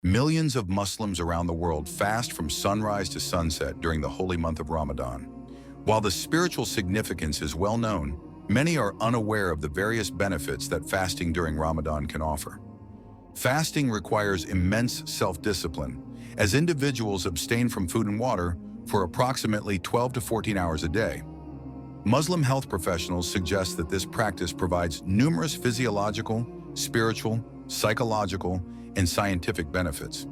Millions of Muslims around the world fast from sunrise to sunset during the holy month of Ramadan. While the spiritual significance is well known, many are unaware of the various benefits that fasting during Ramadan can offer. Fasting requires immense self-discipline, as individuals abstain from food and water for approximately 12 to 14 hours a day. Muslim health professionals suggest that this practice provides numerous physiological, spiritual, psychological, and scientific benefits.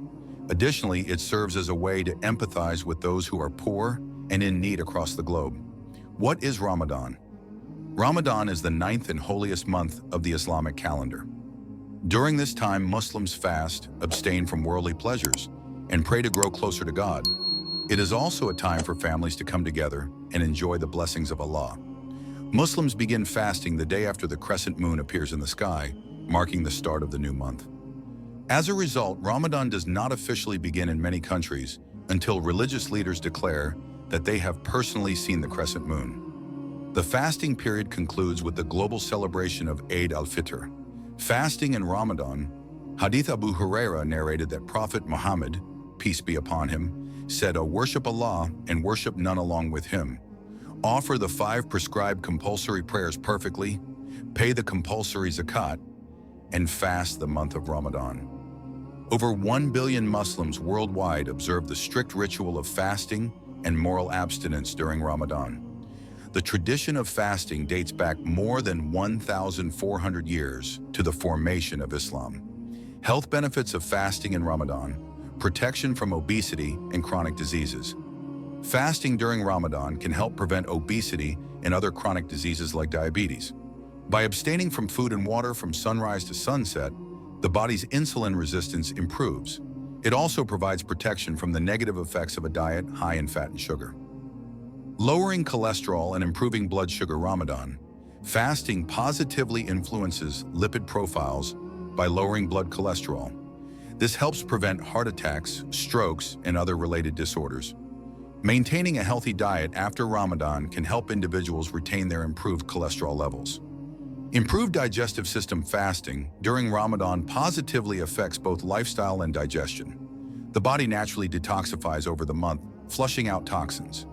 Additionally, it serves as a way to empathize with those who are poor and in need across the globe. What is Ramadan? Ramadan is the 9th and holiest month of the Islamic calendar. During this time, Muslims fast, abstain from worldly pleasures, and pray to grow closer to God. It is also a time for families to come together and enjoy the blessings of Allah. Muslims begin fasting the day after the crescent moon appears in the sky, marking the start of the new month. As a result, Ramadan does not officially begin in many countries until religious leaders declare that they have personally seen the crescent moon. The fasting period concludes with the global celebration of Eid al-Fitr. Fasting in Ramadan, Hadith Abu Huraira narrated that Prophet Muhammad, peace be upon him, said, "Worship Allah and worship none along with him. Offer the 5 prescribed compulsory prayers perfectly, pay the compulsory zakat, and fast the month of Ramadan." Over 1 billion Muslims worldwide observe the strict ritual of fasting and moral abstinence during Ramadan. The tradition of fasting dates back more than 1,400 years to the formation of Islam. Health benefits of fasting in Ramadan: protection from obesity and chronic diseases. Fasting during Ramadan can help prevent obesity and other chronic diseases like diabetes. By abstaining from food and water from sunrise to sunset, the body's insulin resistance improves. It also provides protection from the negative effects of a diet high in fat and sugar. Lowering cholesterol and improving blood sugar. Ramadan fasting positively influences lipid profiles by lowering blood cholesterol. This helps prevent heart attacks, strokes, and other related disorders. Maintaining a healthy diet after Ramadan can help individuals retain their improved cholesterol levels. Improved digestive system. Fasting during Ramadan positively affects both lifestyle and digestion. The body naturally detoxifies over the month, flushing out toxins.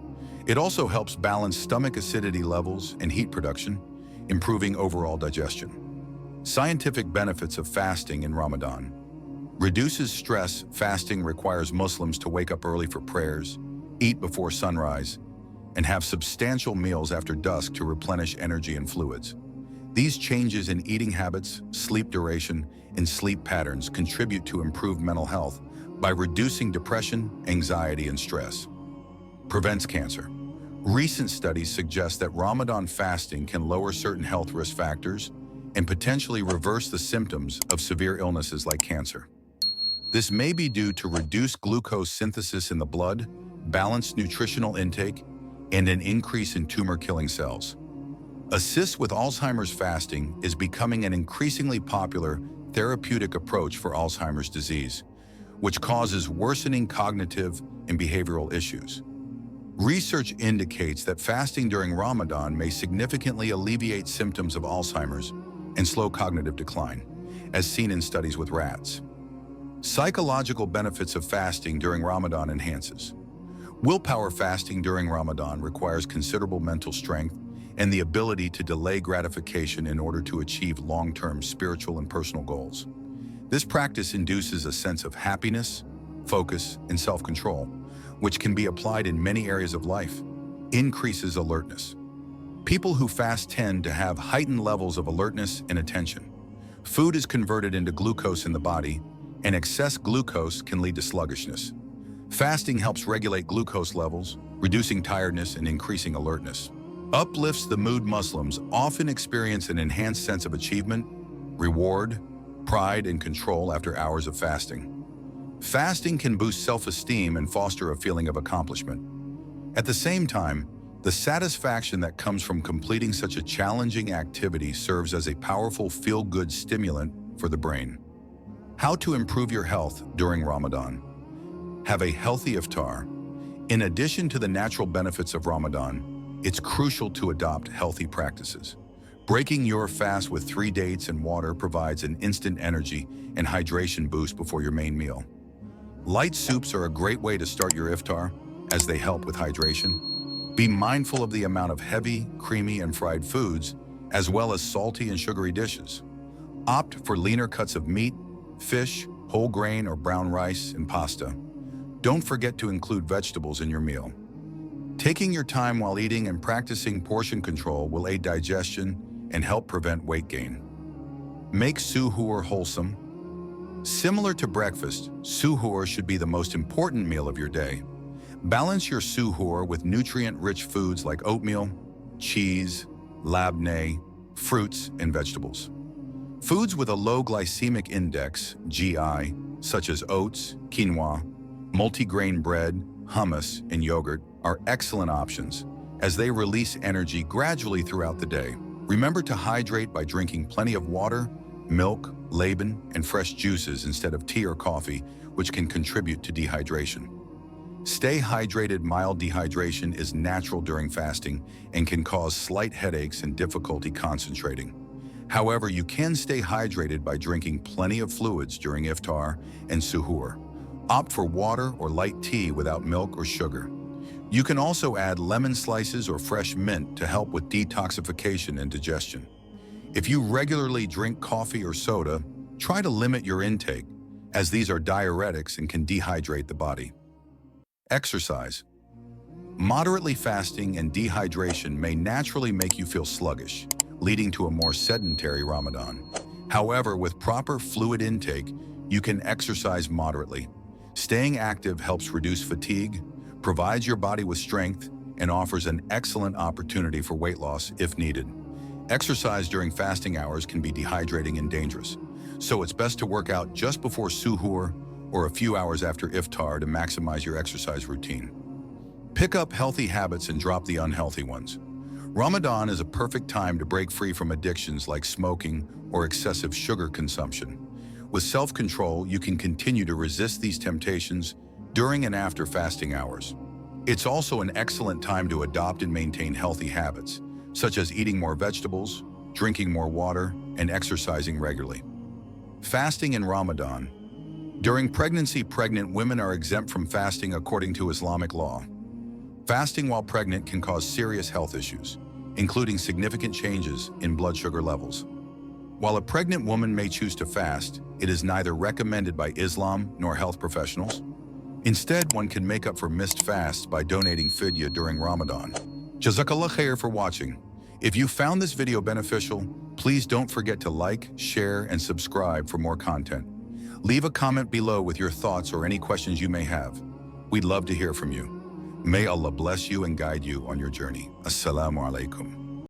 It also helps balance stomach acidity levels and heat production, improving overall digestion. Scientific benefits of fasting in Ramadan: reduces stress. Fasting requires Muslims to wake up early for prayers, eat before sunrise, and have substantial meals after dusk to replenish energy and fluids. These changes in eating habits, sleep duration, and sleep patterns contribute to improved mental health by reducing depression, anxiety, and stress. Prevents cancer. Recent studies suggest that Ramadan fasting can lower certain health risk factors and potentially reverse the symptoms of severe illnesses like cancer. This may be due to reduced glucose synthesis in the blood, balanced nutritional intake, and an increase in tumor-killing cells. Assists with Alzheimer's. Fasting is becoming an increasingly popular therapeutic approach for Alzheimer's disease, which causes worsening cognitive and behavioral issues. Research indicates that fasting during Ramadan may significantly alleviate symptoms of Alzheimer's and slow cognitive decline, as seen in studies with rats. Psychological benefits of fasting during Ramadan enhances. Willpower. Fasting during Ramadan requires considerable mental strength and the ability to delay gratification in order to achieve long-term spiritual and personal goals. This practice induces a sense of happiness, focus, and self-control, which can be applied in many areas of life. Increases alertness. People who fast tend to have heightened levels of alertness and attention. Food is converted into glucose in the body, and excess glucose can lead to sluggishness. Fasting helps regulate glucose levels, reducing tiredness and increasing alertness. Uplifts the mood. Muslims often experience an enhanced sense of achievement, reward, pride, and control after hours of fasting. Fasting can boost self-esteem and foster a feeling of accomplishment. At the same time, the satisfaction that comes from completing such a challenging activity serves as a powerful feel-good stimulant for the brain. How to improve your health during Ramadan. Have a healthy iftar. In addition to the natural benefits of Ramadan, it's crucial to adopt healthy practices. Breaking your fast with 3 dates and water provides an instant energy and hydration boost before your main meal. Light soups are a great way to start your iftar, as they help with hydration. Be mindful of the amount of heavy, creamy, and fried foods, as well as salty and sugary dishes. Opt for leaner cuts of meat, fish, whole grain or brown rice, and pasta. Don't forget to include vegetables in your meal. Taking your time while eating and practicing portion control will aid digestion and help prevent weight gain. Make suhoor wholesome. Similar to breakfast, suhoor should be the most important meal of your day. Balance your suhoor with nutrient-rich foods like oatmeal, cheese, labneh, fruits, and vegetables. Foods with a low glycemic index, GI, such as oats, quinoa, multigrain bread, hummus, and yogurt are excellent options, as they release energy gradually throughout the day. Remember to hydrate by drinking plenty of water, milk, laban, and fresh juices instead of tea or coffee, which can contribute to dehydration. Stay hydrated. Mild dehydration is natural during fasting and can cause slight headaches and difficulty concentrating. However, you can stay hydrated by drinking plenty of fluids during iftar and suhoor. Opt for water or light tea without milk or sugar. You can also add lemon slices or fresh mint to help with detoxification and digestion. If you regularly drink coffee or soda, try to limit your intake, as these are diuretics and can dehydrate the body. Exercise. Moderately fasting and dehydration may naturally make you feel sluggish, leading to a more sedentary Ramadan. However, with proper fluid intake, you can exercise moderately. Staying active helps reduce fatigue, provides your body with strength, and offers an excellent opportunity for weight loss if needed. Exercise during fasting hours can be dehydrating and dangerous, so it's best to work out just before suhoor or a few hours after iftar to maximize your exercise routine. Pick up healthy habits and drop the unhealthy ones. Ramadan is a perfect time to break free from addictions like smoking or excessive sugar consumption. With self-control, you can continue to resist these temptations during and after fasting hours. It's also an excellent time to adopt and maintain healthy habits, such as eating more vegetables, drinking more water, and exercising regularly. Fasting in Ramadan. During pregnancy, pregnant women are exempt from fasting according to Islamic law. Fasting while pregnant can cause serious health issues, including significant changes in blood sugar levels. While a pregnant woman may choose to fast, it is neither recommended by Islam nor health professionals. Instead, one can make up for missed fasts by donating fidya during Ramadan. Jazakallah khair for watching. If you found this video beneficial, please don't forget to like, share, and subscribe for more content. Leave a comment below with your thoughts or any questions you may have. We'd love to hear from you. May Allah bless you and guide you on your journey. Assalamu alaikum.